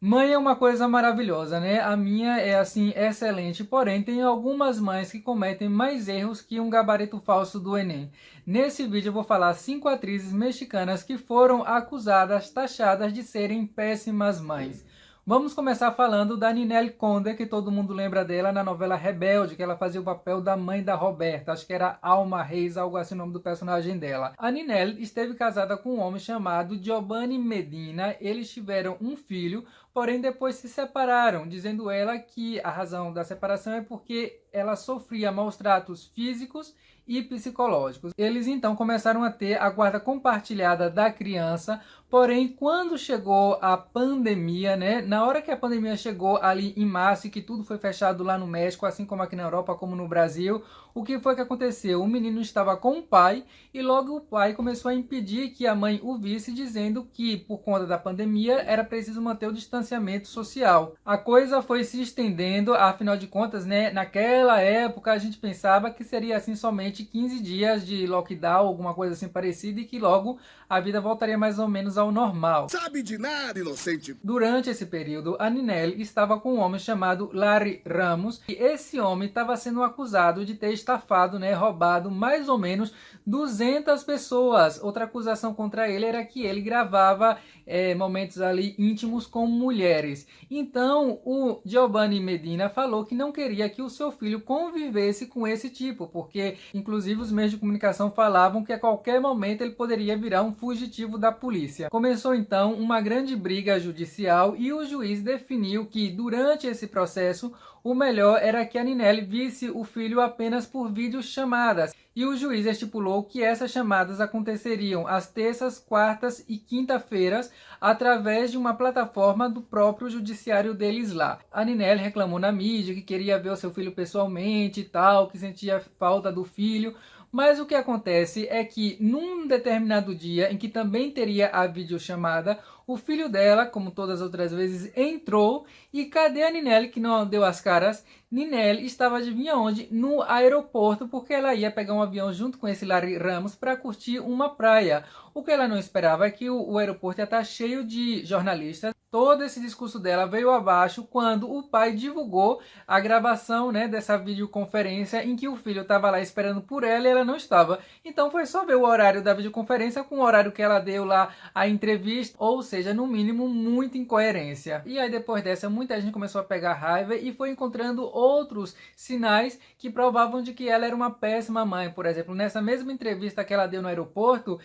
Mãe é uma coisa maravilhosa, né? A minha é assim excelente, porém tem algumas mães que cometem mais erros que um gabarito falso do Enem. Nesse vídeo eu vou falar 5 atrizes mexicanas que foram acusadas, taxadas de serem péssimas mães. Vamos começar falando da Ninel Conde, que todo mundo lembra dela na novela Rebelde, que ela fazia o papel da mãe da Roberta, acho que era Alma Reis, algo assim o nome do personagem dela. A Ninel esteve casada com um homem chamado Giovanni Medina, eles tiveram um filho, porém depois se separaram, dizendo ela que a razão da separação é porque ela sofria maus tratos físicos e psicológicos. Eles então começaram a ter a guarda compartilhada da criança, porém quando chegou a pandemia, né, na hora que a pandemia chegou ali em março e que tudo foi fechado lá no México, assim como aqui na Europa, como no Brasil, o que foi que aconteceu? O menino estava com o pai e logo o pai começou a impedir que a mãe o visse, dizendo que por conta da pandemia era preciso manter o distanciamento social. A coisa foi se estendendo, afinal de contas, né, naquela época a gente pensava que seria assim somente 15 dias de lockdown, alguma coisa assim parecida, e que logo a vida voltaria mais ou menos ao normal. Sabe de nada, inocente. Durante esse período, a Ninel estava com um homem chamado Larry Ramos, e esse homem estava sendo acusado de ter estafado, né, roubado mais ou menos 200 pessoas. Outra acusação contra ele era que ele gravava momentos ali íntimos com mulheres. Então, o Giovanni Medina falou que não queria que o seu filho convivesse com esse tipo, porque inclusive os meios de comunicação falavam que a qualquer momento ele poderia virar um fugitivo da polícia. Começou então uma grande briga judicial e o juiz definiu que durante esse processo o melhor era que a Ninel visse o filho apenas por videochamadas. E o juiz estipulou que essas chamadas aconteceriam às terças, quartas e quinta-feiras através de uma plataforma do próprio judiciário deles lá. A Ninel reclamou na mídia que queria ver o seu filho pessoalmente e tal, que sentia falta do filho. Mas o que acontece é que num determinado dia em que também teria a videochamada, o filho dela, como todas as outras vezes, entrou e cadê a Ninel que não deu as caras? Ninel estava, adivinha onde? No aeroporto, porque ela ia pegar um avião junto com esse Larry Ramos para curtir uma praia. O que ela não esperava é que o aeroporto ia estar cheio de jornalistas. Todo esse discurso dela veio abaixo quando o pai divulgou a gravação, né, dessa videoconferência em que o filho estava lá esperando por ela e ela não estava. Então foi só ver o horário da videoconferência com o horário que ela deu lá a entrevista, ou seja, no mínimo muita incoerência. E aí depois dessa muita gente começou a pegar raiva e foi encontrando outros sinais que provavam de que ela era uma péssima mãe. Por exemplo, nessa mesma entrevista que ela deu no aeroporto,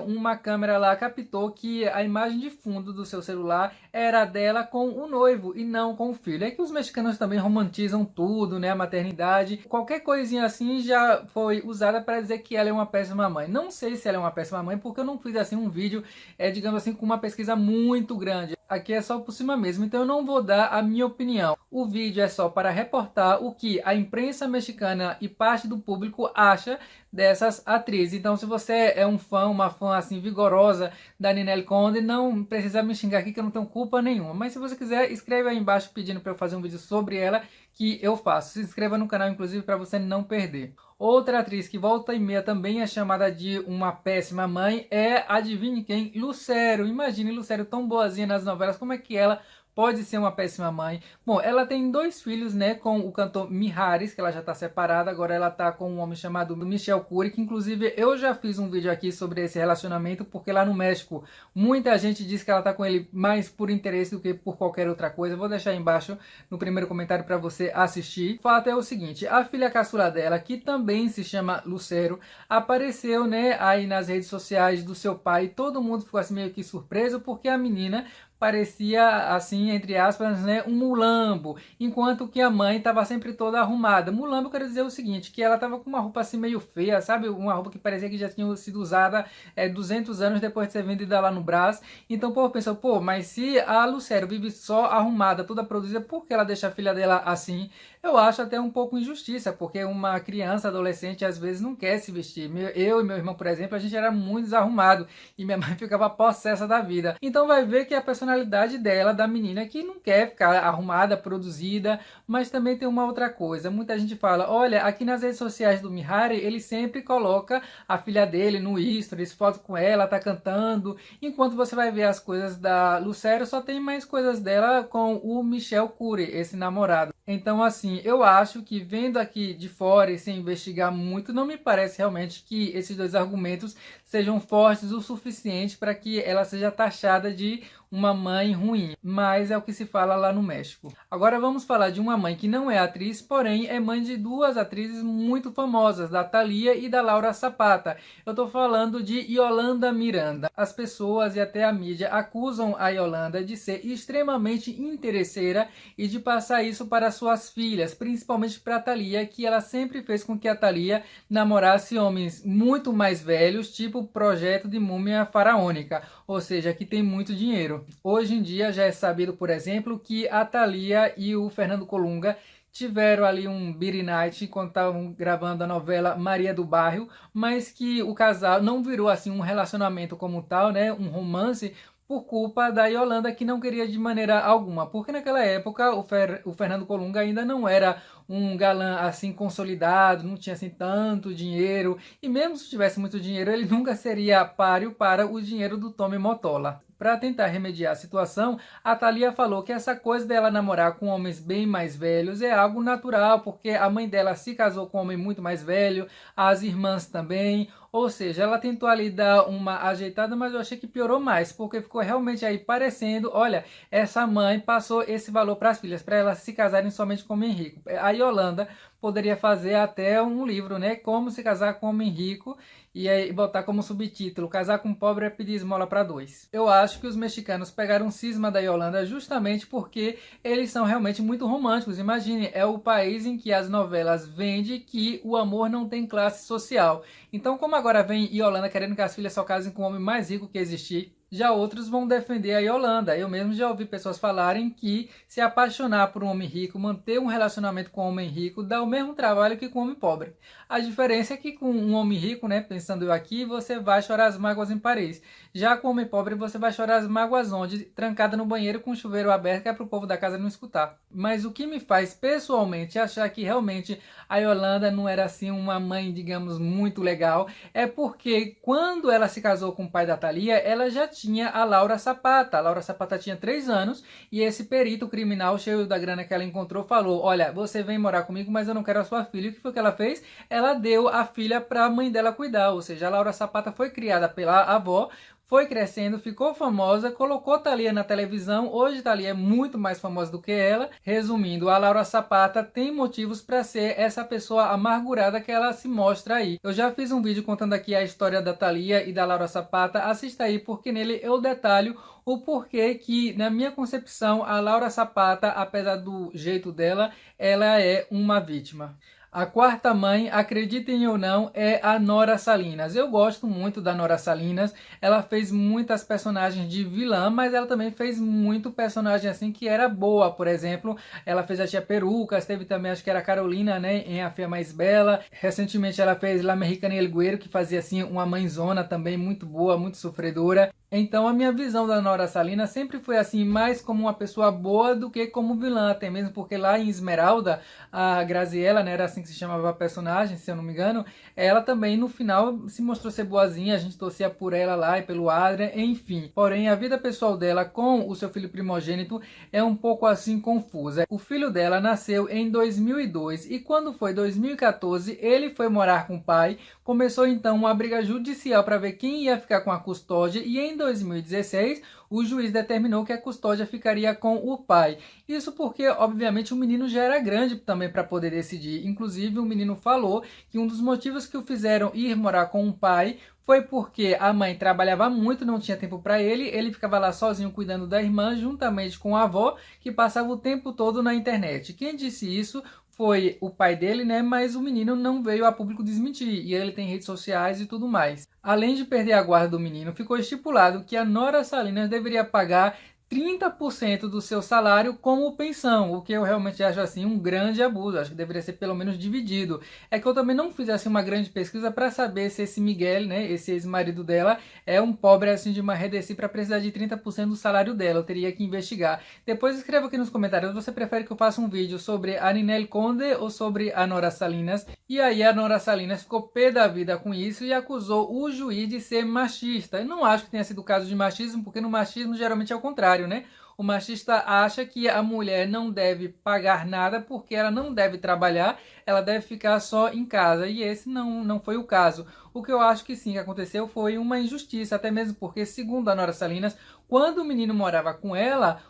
uma câmera lá captou que a imagem de fundo do seu celular era dela com o noivo e não com o filho. É que os mexicanos também romantizam tudo, né? A maternidade. Qualquer coisinha assim já foi usada para dizer que ela é uma péssima mãe. Não sei se ela é uma péssima mãe, porque eu não fiz assim um vídeo, digamos assim, com uma pesquisa muito grande. Aqui é só por cima mesmo, então eu não vou dar a minha opinião. O vídeo é só para reportar o que a imprensa mexicana e parte do público acha dessas atrizes. Então, se você é um fã, uma fã assim vigorosa da Ninel Conde, não precisa me xingar aqui que eu não tenho culpa nenhuma. Mas se você quiser, escreve aí embaixo pedindo para eu fazer um vídeo sobre ela, que eu faço. Se inscreva no canal, inclusive, para você não perder. Outra atriz que volta e meia também é chamada de uma péssima mãe é, adivinhe quem? Lucero. Imagine Lucero tão boazinha nas novelas, como é que ela pode ser uma péssima mãe? Bom, ela tem 2 filhos, né, com o cantor Mijares, que ela já está separada, agora ela está com um homem chamado Michel Cury, que inclusive eu já fiz um vídeo aqui sobre esse relacionamento, porque lá no México muita gente diz que ela está com ele mais por interesse do que por qualquer outra coisa. Vou deixar aí embaixo no primeiro comentário para você assistir. O fato é o seguinte, a filha caçula dela, que também se chama Lucero, apareceu, né, aí nas redes sociais do seu pai. Todo mundo ficou assim meio que surpreso, porque a menina parecia, assim, entre aspas, né, um mulambo, enquanto que a mãe estava sempre toda arrumada. Mulambo, eu quero dizer o seguinte, que ela estava com uma roupa assim meio feia, sabe? Uma roupa que parecia que já tinha sido usada 200 anos depois de ser vendida lá no Brás. Então o povo pensou, pô, mas se a Lucero vive só arrumada, toda produzida, por que ela deixa a filha dela assim? Eu acho até um pouco injustiça, porque uma criança, adolescente, às vezes não quer se vestir. Eu e meu irmão, por exemplo, a gente era muito desarrumado e minha mãe ficava possessa da vida. Então vai ver que a personalidade personalidade dela, da menina que não quer ficar arrumada, produzida, mas também tem uma outra coisa. Muita gente fala, olha, aqui nas redes sociais do Mihari, ele sempre coloca a filha dele no stories, foto com ela, tá cantando, enquanto você vai ver as coisas da Lucero, só tem mais coisas dela com o Michel Cury, esse namorado. Então, assim, eu acho que vendo aqui de fora e sem investigar muito, não me parece realmente que esses dois argumentos sejam fortes o suficiente para que ela seja taxada de uma mãe ruim, mas é o que se fala lá no México. Agora vamos falar de uma mãe que não é atriz, porém é mãe de duas atrizes muito famosas, da Thalia e da Laura Zapata. Eu tô falando de Yolanda Miranda. As pessoas e até a mídia acusam a Yolanda de ser extremamente interesseira e de passar isso para suas filhas, principalmente para a Thalia, que ela sempre fez com que a Thalia namorasse homens muito mais velhos, tipo Projeto de Múmia Faraônica, ou seja, que tem muito dinheiro. Hoje em dia já é sabido, por exemplo, que a Thalia e o Fernando Colunga tiveram ali um beat night enquanto estavam gravando a novela Maria do Bairro, mas que o casal não virou assim um relacionamento como tal, né, um romance, por culpa da Yolanda, que não queria de maneira alguma, porque naquela época o Fernando Colunga ainda não era um galã assim consolidado, não tinha assim tanto dinheiro, e mesmo se tivesse muito dinheiro, ele nunca seria páreo para o dinheiro do Tommy Mottola. Para tentar remediar a situação, a Thalia falou que essa coisa dela namorar com homens bem mais velhos é algo natural, porque a mãe dela se casou com um homem muito mais velho, as irmãs também, ou seja, ela tentou ali dar uma ajeitada, mas eu achei que piorou mais, porque ficou realmente aí parecendo, olha, essa mãe passou esse valor para as filhas, para elas se casarem somente com homem rico. A Yolanda poderia fazer até um livro, né, como se casar com homem rico, e aí botar como subtítulo, casar com pobre é pedir esmola para dois. Eu acho que os mexicanos pegaram cisma da Yolanda justamente porque eles são realmente muito românticos. Imagine, é o país em que as novelas vendem que o amor não tem classe social. Então, como agora vem Yolanda querendo que as filhas só casem com o homem mais rico que existir, já outros vão defender a Yolanda. Eu mesmo já ouvi pessoas falarem que se apaixonar por um homem rico, manter um relacionamento com um homem rico, dá o mesmo trabalho que com um homem pobre. A diferença é que com um homem rico, né, pensando eu aqui, você vai chorar as mágoas em Paris. Já com um homem pobre, você vai chorar as mágoas onde? Trancada no banheiro com o chuveiro aberto, que é para o povo da casa não escutar. Mas o que me faz pessoalmente achar que realmente a Yolanda não era assim uma mãe, digamos, muito legal, é porque quando ela se casou com o pai da Thalia, ela já tinha a Laura Zapata. A Laura Zapata tinha 3 anos e esse perito criminal, cheio da grana que ela encontrou, falou, olha, você vem morar comigo, mas eu não quero a sua filha. O que foi que ela fez? Ela deu a filha para a mãe dela cuidar, ou seja, a Laura Zapata foi criada pela avó, foi crescendo, ficou famosa, colocou Thalia na televisão. Hoje Thalia é muito mais famosa do que ela. Resumindo, a Laura Zapata tem motivos para ser essa pessoa amargurada que ela se mostra aí. Eu já fiz um vídeo contando aqui a história da Thalia e da Laura Zapata. Assista aí porque nele eu detalho o porquê que, na minha concepção, a Laura Zapata, apesar do jeito dela, ela é uma vítima. A quarta mãe, acreditem ou não, é a Nora Salinas. Eu gosto muito da Nora Salinas. Ela fez muitas personagens de vilã, mas ela também fez muito personagem assim que era boa. Por exemplo, ela fez a Tia Perucas, teve também, acho que era a Carolina, né, em A Fia Mais Bela. Recentemente ela fez La Mexicana y el Güero, que fazia assim uma mãezona também muito boa, muito sofredora. Então a minha visão da Nora Salinas sempre foi assim, mais como uma pessoa boa do que como vilã, até mesmo porque lá em Esmeralda, a Graziella, né, era assim que se chamava a personagem, se eu não me engano, ela também no final se mostrou ser boazinha, a gente torcia por ela lá e pelo Adrian, enfim. Porém, a vida pessoal dela com o seu filho primogênito é um pouco assim confusa. O filho dela nasceu em 2002 e quando foi 2014, ele foi morar com o pai, começou então uma briga judicial para ver quem ia ficar com a custódia e em 2016 o juiz determinou que a custódia ficaria com o pai. Isso porque, obviamente, o menino já era grande também para poder decidir. Inclusive, o menino falou que um dos motivos que o fizeram ir morar com o pai foi porque a mãe trabalhava muito, não tinha tempo para ele, ele ficava lá sozinho cuidando da irmã, juntamente com a avó, que passava o tempo todo na internet. Quem disse isso foi o pai dele, né? Mas o menino não veio a público desmentir, e ele tem redes sociais e tudo mais. Além de perder a guarda do menino, ficou estipulado que a Nora Salinas deveria pagar 30% do seu salário como pensão, o que eu realmente acho assim um grande abuso. Acho que deveria ser pelo menos dividido. É que eu também não fiz assim uma grande pesquisa para saber se esse Miguel, né, esse ex-marido dela, é um pobre assim de uma Redeci para precisar de 30% do salário dela. Eu teria que investigar. Depois escreva aqui nos comentários, você prefere que eu faça um vídeo sobre a Ninel Conde ou sobre a Nora Salinas? E aí a Nora Salinas ficou pé da vida com isso e acusou o juiz de ser machista. Eu não acho que tenha sido o caso de machismo, porque no machismo geralmente é o contrário, né? O machista acha que a mulher não deve pagar nada porque ela não deve trabalhar, ela deve ficar só em casa. E esse não foi o caso. O que eu acho que sim, que aconteceu foi uma injustiça, até mesmo porque, segundo a Nora Salinas, quando o menino morava com ela,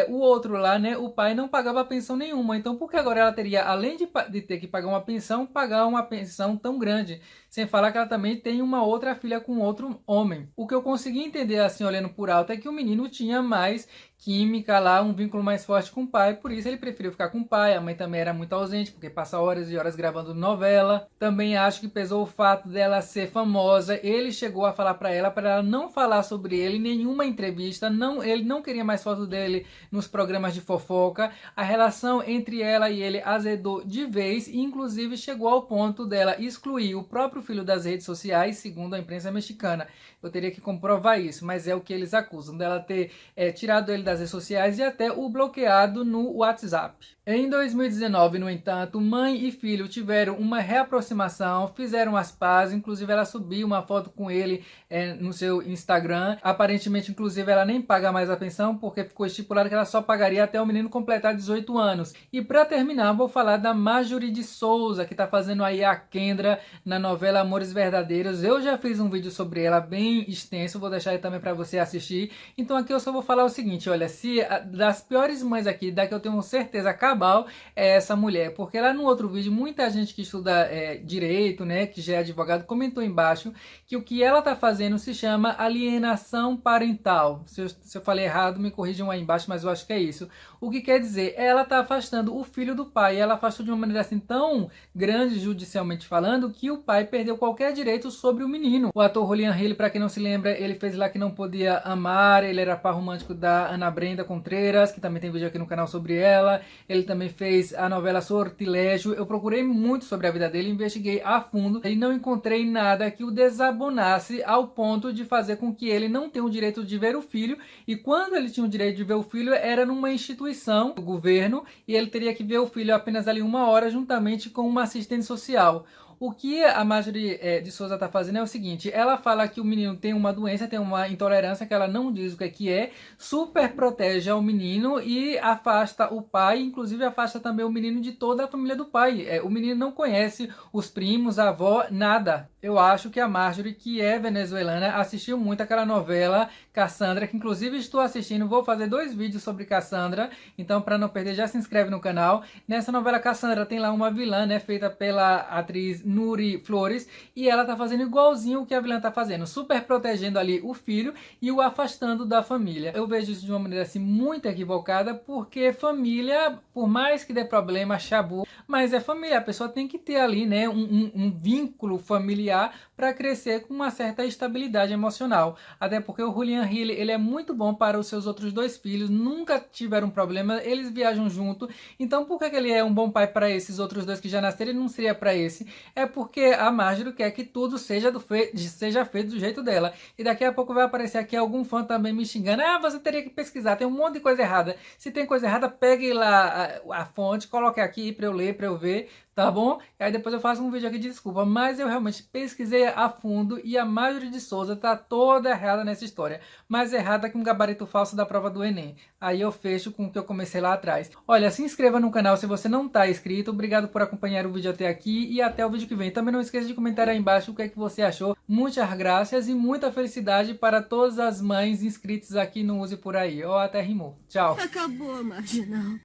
o outro lá, né, o pai não pagava pensão nenhuma. Então, por que agora ela teria, além de ter que pagar uma pensão tão grande? Sem falar que ela também tem uma outra filha com outro homem. O que eu consegui entender, assim, olhando por alto, é que o menino tinha mais química lá, um vínculo mais forte com o pai, por isso ele preferiu ficar com o pai. A mãe também era muito ausente, porque passa horas e horas gravando novela. Também acho que pesou o fato dela ser famosa. Ele chegou a falar para ela não falar sobre ele em nenhuma entrevista, ele não queria mais foto dele nos programas de fofoca. A relação entre ela e ele azedou de vez, e inclusive chegou ao ponto dela excluir o próprio filho das redes sociais, segundo a imprensa mexicana. Eu teria que comprovar isso, mas é o que eles acusam, dela ter tirado ele das redes sociais e até o bloqueado no WhatsApp. Em 2019, no entanto, mãe e filho tiveram uma reaproximação, fizeram as pazes, inclusive ela subiu uma foto com ele no seu Instagram. Aparentemente, inclusive, ela nem paga mais a pensão, porque ficou estipulado que ela só pagaria até o menino completar 18 anos. E para terminar, vou falar da Marjorie de Souza, que está fazendo aí a Kendra na novela Amores Verdadeiros. Eu já fiz um vídeo sobre ela bem extenso, vou deixar aí também para você assistir. Então aqui eu só vou falar o seguinte, olha, se das piores mães aqui, da que eu tenho certeza cabal, é essa mulher, porque lá no outro vídeo, muita gente que estuda direito, né, que já é advogado, comentou embaixo que o que ela tá fazendo se chama alienação parental. Se eu falei errado, me corrijam aí embaixo, mas eu acho que é isso. O que quer dizer, ela tá afastando o filho do pai, e ela afastou de uma maneira assim tão grande, judicialmente falando, que o pai perdeu qualquer direito sobre o menino. O ator Julian Hill, para quem não se lembra, ele fez lá Que Não Podia Amar, ele era par romântico da Ana Brenda Contreras, que também tem vídeo aqui no canal sobre ela. Ele também fez a novela Sortilégio. Eu procurei muito sobre a vida dele, investiguei a fundo e não encontrei nada que o desabonasse ao ponto de fazer com que ele não tenha o direito de ver o filho, e quando ele tinha o direito de ver o filho era numa instituição do governo e ele teria que ver o filho apenas ali 1 hora juntamente com uma assistente social. O que a Marjorie de Souza está fazendo é o seguinte, ela fala que o menino tem uma doença, tem uma intolerância que ela não diz o que é, super protege ao menino e afasta o pai, inclusive afasta também o menino de toda a família do pai. O menino não conhece os primos, a avó, nada. Eu acho que a Marjorie, que é venezuelana, assistiu muito aquela novela Cassandra, que inclusive estou assistindo, vou fazer 2 vídeos sobre Cassandra, então para não perder já se inscreve no canal. Nessa novela Cassandra tem lá uma vilã, né, feita pela atriz Nuri Flores, e ela tá fazendo igualzinho o que a vilã tá fazendo, super protegendo ali o filho e o afastando da família. Eu vejo isso de uma maneira assim muito equivocada, porque família, por mais que dê problema, chabu, mas é família, a pessoa tem que ter ali, né, um vínculo familiar para crescer com uma certa estabilidade emocional. Até porque o Julian Hill, ele é muito bom para os seus outros 2 filhos, nunca tiveram problema, eles viajam junto. Então por que ele é um bom pai para esses outros 2 que já nasceram e não seria para esse? É porque a Marjorie quer que tudo seja feito do jeito dela. E daqui a pouco vai aparecer aqui algum fã também me xingando. Ah, você teria que pesquisar, tem um monte de coisa errada. Se tem coisa errada, pegue lá a fonte, coloque aqui para eu ler, para eu ver, tá bom? E aí depois eu faço um vídeo aqui de desculpa, mas eu realmente pesquisei a fundo e a Marjorie de Souza tá toda errada nessa história. Mais errada que um gabarito falso da prova do Enem. Aí eu fecho com o que eu comecei lá atrás. Olha, se inscreva no canal se você não tá inscrito. Obrigado por acompanhar o vídeo até aqui e até o vídeo que vem. Também não esqueça de comentar aí embaixo o que é que você achou. Muitas graças e muita felicidade para todas as mães inscritas aqui no Use Por Aí. Ó, até rimou. Tchau. Acabou, Marginal.